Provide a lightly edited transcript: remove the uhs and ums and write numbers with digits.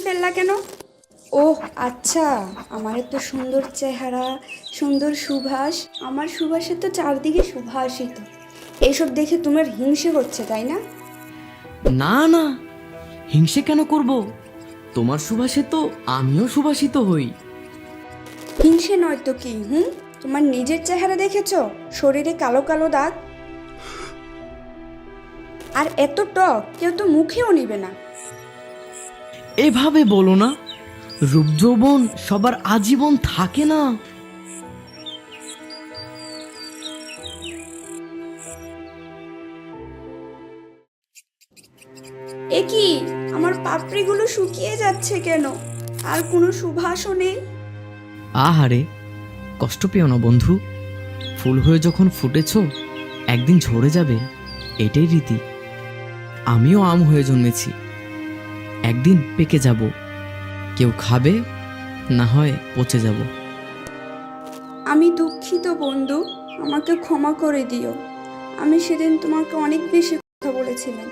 ফেললা কেন? ওহ আচ্ছা, আমার এত সুন্দর চেহারা, সুন্দর সুবাস, আমার সুবাসে তো চারদিকে সুভাষিত। এইসব দেখে তোমার হিংসে হচ্ছে তাই না? না না, হিংসে কেন করব? তোমার সুবাসে তো আমিও সুবাসিত হই। হিংসে নয় তো কি? তোমার নিজের চেহারা দেখেছো? শরীরে কালো কালো দাগ, আর এত টক কেউ তো মুখেও নিবে না। এভাবে বলো না, রূপ যৌবন সবার আজীবন থাকে না। এ কি, আমার পাপড়িগুলো শুকিয়ে যাচ্ছে কেন? আর কোনো সুবাসও নেই। আহারে, কষ্ট পেও না বন্ধু। ফুল হয়ে যখন ফুটেছো, একদিন ঝরে যাবে, এটাই রীতি। আমিও আম হয়ে জন্মেছি, একদিন পেকে যাব। কেউ খাবে, না হয় পচে যাব। আমি দুঃখিত বন্ধু, আমাকে ক্ষমা করে দিও। আমি সেদিন তোমাকে অনেক বেশি কথা বলেছিলাম।